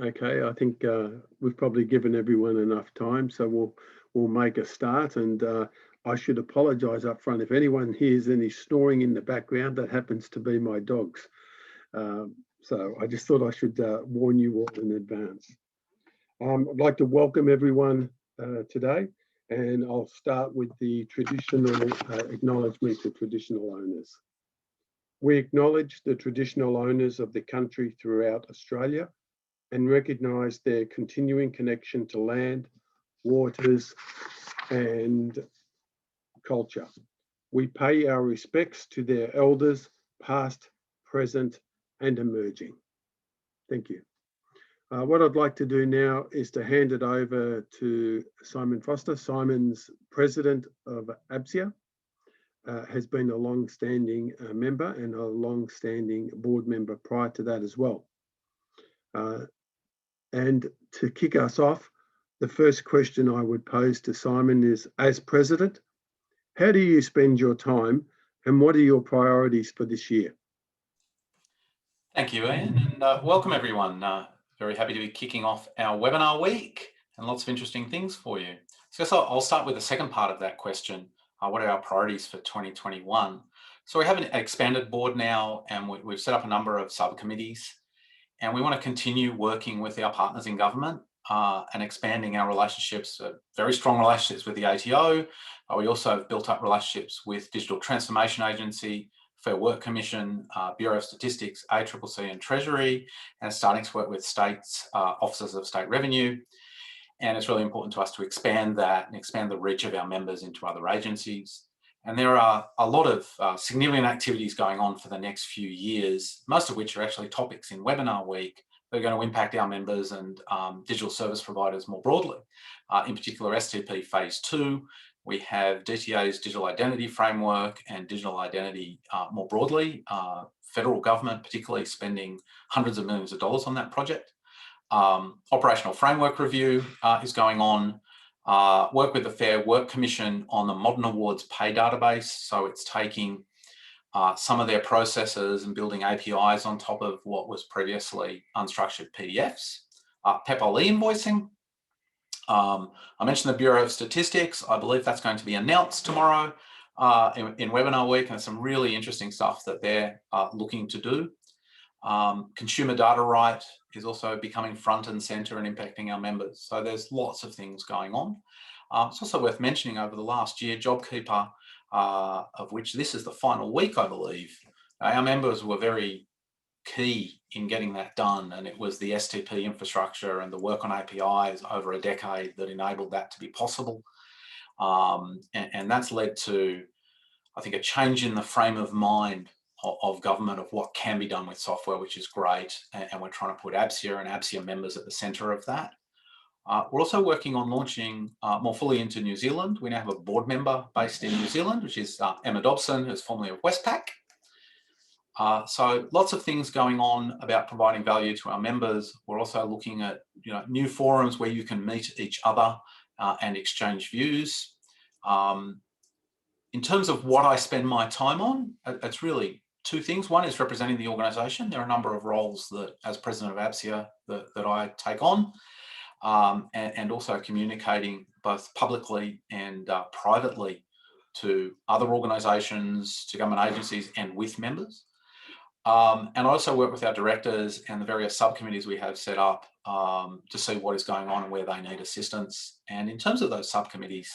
Okay, I think we've probably given everyone enough time, so we'll make a start. And I should apologise up front if anyone hears any snoring in the background. That happens to be my dogs. So I just thought I should warn you all in advance. I'd like to welcome everyone today, and I'll start with the traditional acknowledgement to traditional owners. We acknowledge the traditional owners of the country throughout Australia and recognise their continuing connection to land, waters, and culture. We pay our respects to their elders, past, present, and emerging. Thank you. What I'd like to do now is to hand it over to Simon Foster. Simon's president of ABSIA, has been a long-standing member and a long-standing board member prior to that as well. And to kick us off, the first question I would pose to Simon is, as president, how do you spend your time and what are your priorities for this year? Thank you, Ian, and welcome everyone. Very happy to be kicking off our webinar week and lots of interesting things for you. So I'll start with the second part of that question. What are our priorities for 2021? So we have an expanded board now, and we've set up a number of subcommittees, and we want to continue working with our partners in government and expanding our relationships, very strong relationships with the ATO. We also have built up relationships with Digital Transformation Agency, Fair Work Commission, Bureau of Statistics, ACCC and Treasury, and starting to work with states, offices of state revenue. And it's really important to us to expand that and expand the reach of our members into other agencies. And there are a lot of significant activities going on for the next few years, most of which are actually topics in Webinar Week that are going to impact our members and digital service providers more broadly. In particular, STP Phase 2, we have DTA's Digital Identity Framework and digital identity more broadly. Federal government particularly spending hundreds of millions of dollars on that project. Operational framework review is going on. Work with the Fair Work Commission on the Modern Awards pay database. So it's taking some of their processes and building APIs on top of what was previously unstructured PDFs. PEPL e-invoicing. I mentioned the Bureau of Statistics. I believe that's going to be announced tomorrow in Webinar Week, and there's some really interesting stuff that they're looking to do. Consumer data right is also becoming front and center and impacting our members. So there's lots of things going on. It's also worth mentioning over the last year, JobKeeper, of which this is the final week, I believe, our members were very key in getting that done, and it was the STP infrastructure and the work on APIs over a decade that enabled that to be possible. And that's led to, I think, a change in the frame of mind of government of what can be done with software, which is great, and we're trying to put ABSIA and ABSIA members at the centre of that. We're also working on launching more fully into New Zealand. We now have a board member based in New Zealand, which is Emma Dobson, who's formerly of Westpac. So lots of things going on about providing value to our members. We're also looking at new forums where you can meet each other and exchange views. In terms of what I spend my time on, it's really two things. One is representing the organisation. There are a number of roles that, as president of ABSIA, that I take on, and also communicating both publicly and privately to other organisations, to government agencies, and with members. And I also work with our directors and the various subcommittees we have set up to see what is going on and where they need assistance. And in terms of those subcommittees,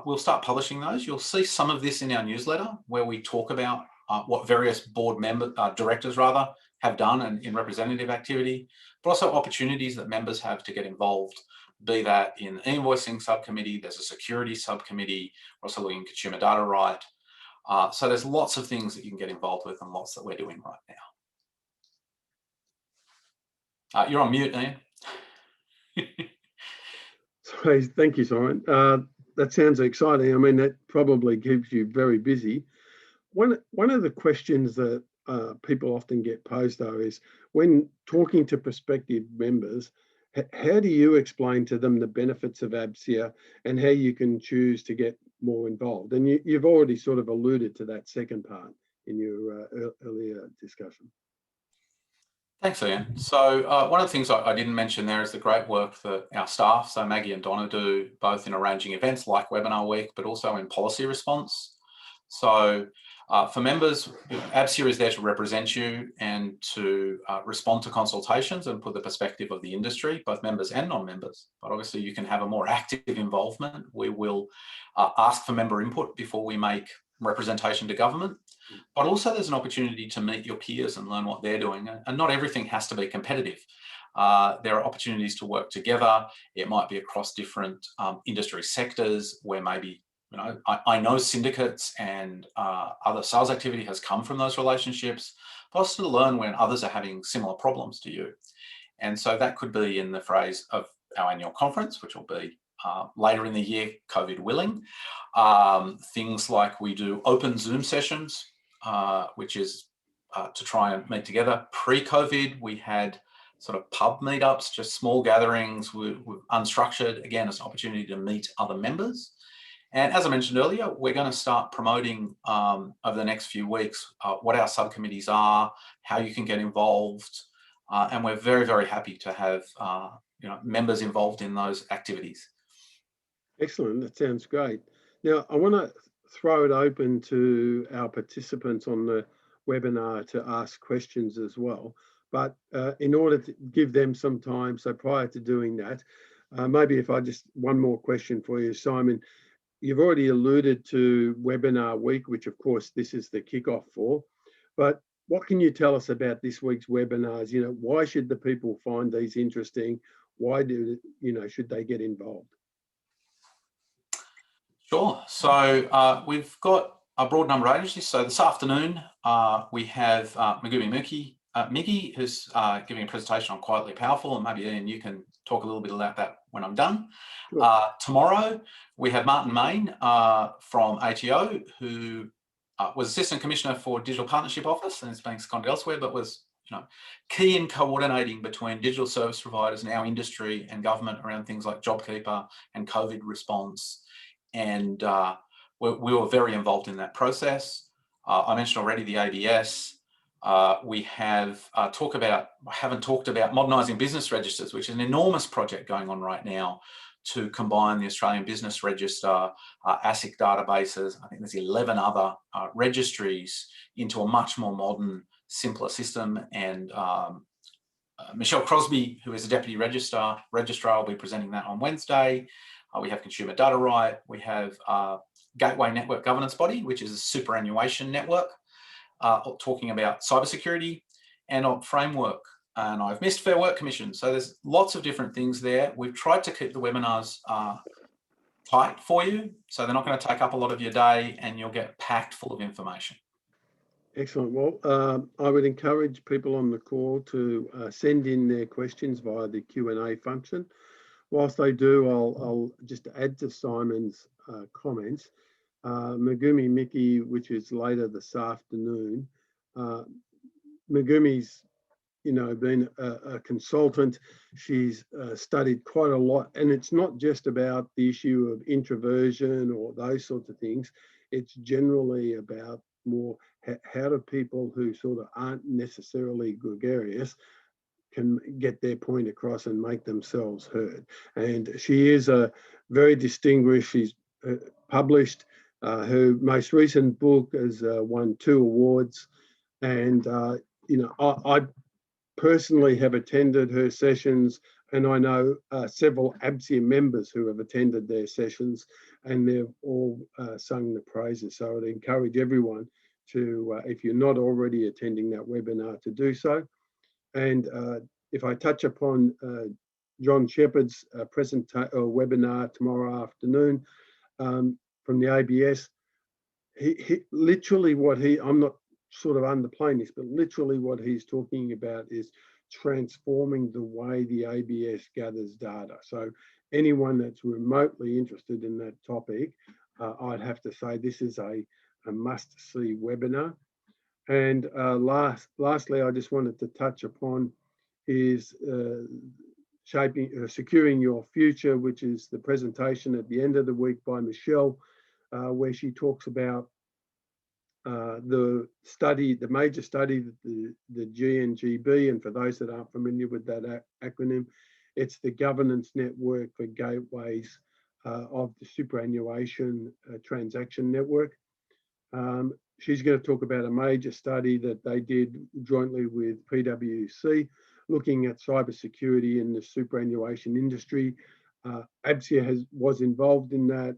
we'll start publishing those. You'll see some of this in our newsletter where we talk about what various board directors have done and in representative activity, but also opportunities that members have to get involved, be that in the e-invoicing subcommittee, there's a security subcommittee, we're also looking at consumer data right. So there's lots of things that you can get involved with and lots that we're doing right now. You're on mute, Ian. Sorry, thank you, Simon. That sounds exciting. I mean, that probably keeps you very busy. One of the questions that people often get posed, though, is when talking to prospective members, how do you explain to them the benefits of ABSIA and how you can choose to get more involved? And you've already sort of alluded to that second part in your earlier discussion. Thanks, Ian. So one of the things I didn't mention there is the great work that our staff, so Maggie and Donna, do both in arranging events like Webinar Week, but also in policy response. So for members, ABSIA is there to represent you and to respond to consultations and put the perspective of the industry, both members and non-members. But obviously you can have a more active involvement. We will ask for member input before we make representation to government. But also there's an opportunity to meet your peers and learn what they're doing. And not everything has to be competitive. There are opportunities to work together. It might be across different industry sectors where maybe, you know, I know syndicates and other sales activity has come from those relationships, but also to learn when others are having similar problems to you. And so that could be in the phrase of our annual conference, which will be later in the year, COVID willing. Things like we do open Zoom sessions, which is to try and meet together. Pre-COVID, we had sort of pub meetups, just small gatherings, unstructured, again, as an opportunity to meet other members. And as I mentioned earlier, we're going to start promoting over the next few weeks what our subcommittees are, how you can get involved, and we're very, very happy to have you know, members involved in those activities. Excellent, that sounds great. Now, I want to throw it open to our participants on the webinar to ask questions as well. But in order to give them some time, so prior to doing that, maybe if I just, one more question for you, Simon. You've already alluded to Webinar Week, which of course this is the kickoff for, but what can you tell us about this week's webinars? You know, why should the people find these interesting? Why do, you know, should they get involved? Sure. So we've got a broad number of agencies. So this afternoon we have Miggy, who's giving a presentation on Quietly Powerful, and maybe Ian, you can talk a little bit about that when I'm done. Sure. Tomorrow we have Martin Main from ATO, who was Assistant Commissioner for Digital Partnership Office and is being seconded elsewhere, but was, you know, key in coordinating between digital service providers and our industry and government around things like JobKeeper and COVID response. And we were very involved in that process. I mentioned already the ABS. We have haven't talked about modernising business registers, which is an enormous project going on right now to combine the Australian Business Register, ASIC databases. I think there's 11 other registries into a much more modern, simpler system. And Michelle Crosby, who is the Deputy Registrar, will be presenting that on Wednesday. We have Consumer Data Right. We have Gateway Network Governance Body, which is a superannuation network, talking about cybersecurity and framework. And I've missed Fair Work Commission. So there's lots of different things there. We've tried to keep the webinars tight for you, so they're not going to take up a lot of your day and you'll get packed full of information. Excellent. Well, I would encourage people on the call to send in their questions via the Q&A function. Whilst they do, I'll just add to Simon's comments. Megumi Miki, which is later this afternoon, Megumi's, you know, been a consultant. She's studied quite a lot, and it's not just about the issue of introversion or those sorts of things. It's generally about more how do people who sort of aren't necessarily gregarious can get their point across and make themselves heard. And she is a very distinguished. She's published. Her most recent book has won 2 awards, and you know, I personally have attended her sessions, and I know several ABSIA members who have attended their sessions, and they've all sung the praises. So I'd encourage everyone to, if you're not already attending that webinar, to do so. And if I touch upon John Shepherd's webinar tomorrow afternoon from the ABS, he literally I'm not sort of underplaying this, but literally what he's talking about is transforming the way the ABS gathers data. So anyone that's remotely interested in that topic, I'd have to say this is a must-see webinar. And lastly, I just wanted to touch upon is securing your future, which is the presentation at the end of the week by Michelle, where she talks about the study, the major study that the GNGB, and for those that aren't familiar with that acronym, it's the governance network for gateways of the superannuation transaction network. She's going to talk about a major study that they did jointly with PwC, looking at cybersecurity in the superannuation industry. ABSIA was involved in that.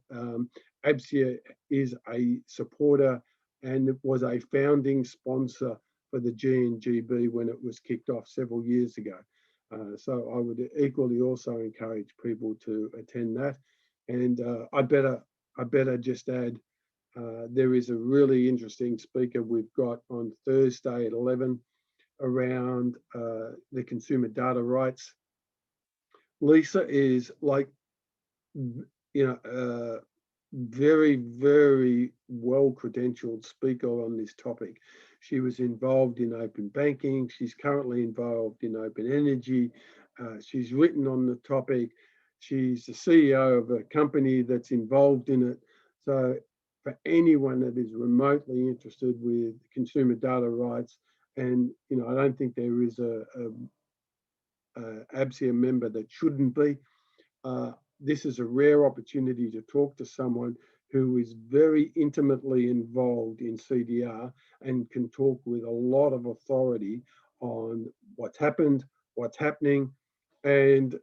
ABSIA is a supporter and it was a founding sponsor for the GNGB when it was kicked off several years ago. So I would equally also encourage people to attend that. And I better just add, there is a really interesting speaker we've got on Thursday at 11 around the consumer data rights. Lisa is like, very, very well-credentialed speaker on this topic. She was involved in open banking. She's currently involved in open energy. She's written on the topic. She's the CEO of a company that's involved in it. So for anyone that is remotely interested with consumer data rights, and I don't think there is a ABSIA member that shouldn't be. This is a rare opportunity to talk to someone who is very intimately involved in CDR and can talk with a lot of authority on what's happened, what's happening, and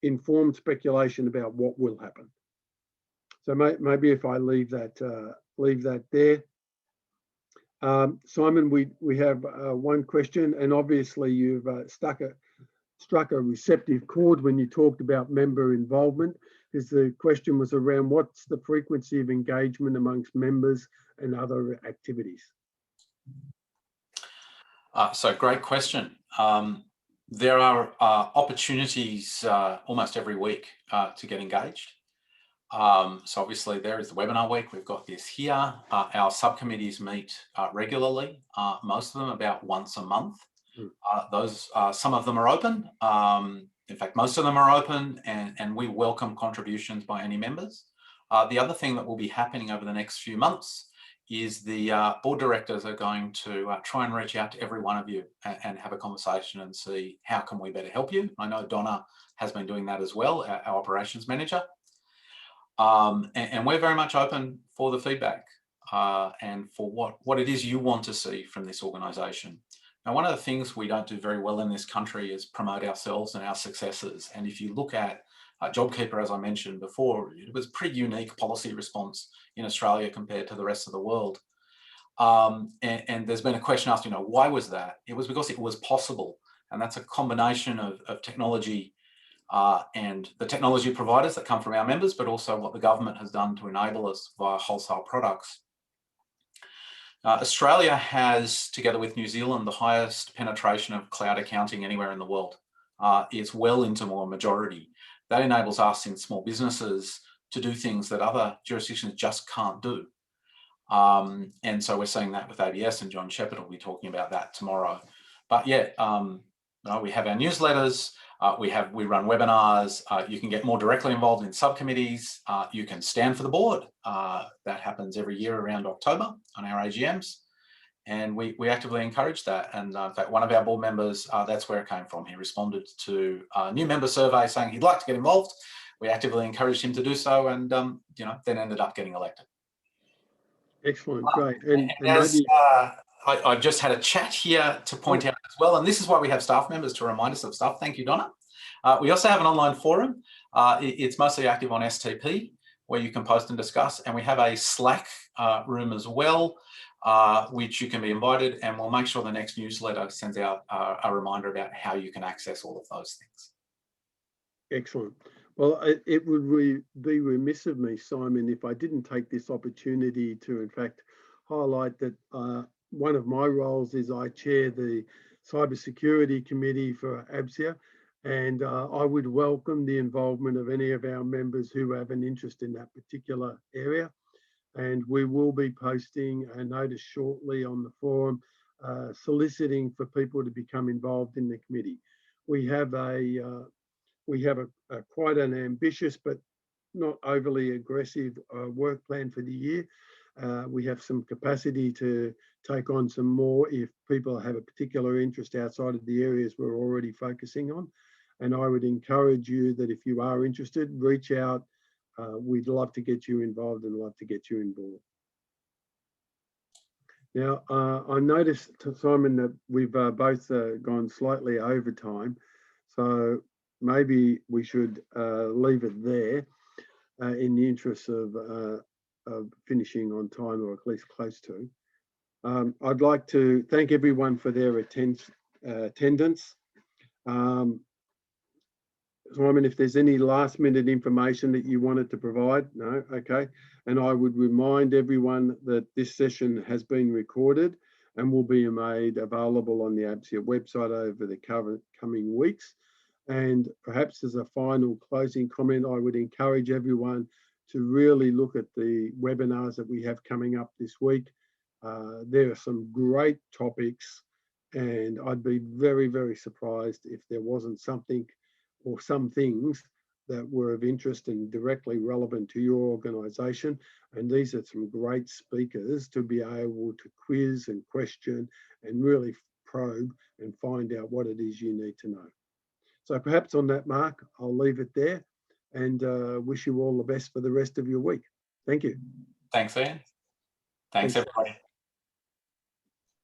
informed speculation about what will happen. So maybe if I leave that there. Simon, we have one question, and obviously you've struck a receptive chord when you talked about member involvement, because the question was around what's the frequency of engagement amongst members and other activities. So great question. There are opportunities almost every week to get engaged. So obviously there is the webinar week. We've got this here. Our subcommittees meet regularly, most of them about once a month. Some of them are open. In fact, most of them are open, and we welcome contributions by any members. The other thing that will be happening over the next few months is the board directors are going to try and reach out to every one of you and have a conversation and see how can we better help you. I know Donna has been doing that as well, our operations manager. And we're very much open for the feedback and for what it is you want to see from this organisation. Now, one of the things we don't do very well in this country is promote ourselves and our successes. And if you look at JobKeeper, as I mentioned before, it was a pretty unique policy response in Australia compared to the rest of the world. And there's been a question asked, why was that? It was because it was possible. And that's a combination of technology and the technology providers that come from our members, but also what the government has done to enable us via wholesale products. Australia has, together with New Zealand, the highest penetration of cloud accounting anywhere in the world. It's well into more majority. That enables us in small businesses to do things that other jurisdictions just can't do. And so we're seeing that with ABS, and John Shepherd will be talking about that tomorrow. But yeah, we have our newsletters, we run webinars, you can get more directly involved in subcommittees, you can stand for the board. That happens every year around October on our AGMs, and we actively encourage that. And in fact, one of our board members, that's where it came from. He responded to a new member survey saying he'd like to get involved. We actively encouraged him to do so, and then ended up getting elected. Excellent, great. And as I just had a chat here to point out as well, and this is why we have staff members to remind us of stuff. Thank you, Donna. We also have an online forum. It's mostly active on STP, where you can post and discuss, and we have a Slack room as well, which you can be invited, and we'll make sure the next newsletter sends out a reminder about how you can access all of those things. Excellent. Well, it would be remiss of me, Simon, if I didn't take this opportunity to, in fact, highlight that one of my roles is I chair the Cybersecurity Committee for ABSIA, and I would welcome the involvement of any of our members who have an interest in that particular area. And we will be posting a notice shortly on the forum, soliciting for people to become involved in the committee. We have quite an ambitious but not overly aggressive work plan for the year. We have some capacity to take on some more if people have a particular interest outside of the areas we're already focusing on. And I would encourage you that if you are interested, reach out. We'd love to get you involved and love to get you on board. Now, I noticed, Simon, that we've both gone slightly over time. So maybe we should leave it there in the interest of finishing on time, or at least close to. I'd like to thank everyone for their attendance. Simon, if there's any last minute information that you wanted to provide, no, okay. And I would remind everyone that this session has been recorded and will be made available on the ABSIA website over the coming weeks. And perhaps as a final closing comment, I would encourage everyone to really look at the webinars that we have coming up this week. There are some great topics, and I'd be very, very surprised if there wasn't something or some things that were of interest and directly relevant to your organisation. And these are some great speakers to be able to quiz and question and really probe and find out what it is you need to know. So perhaps on that mark, I'll leave it there and wish you all the best for the rest of your week. Thank you. Thanks, Ian. Thanks, everybody.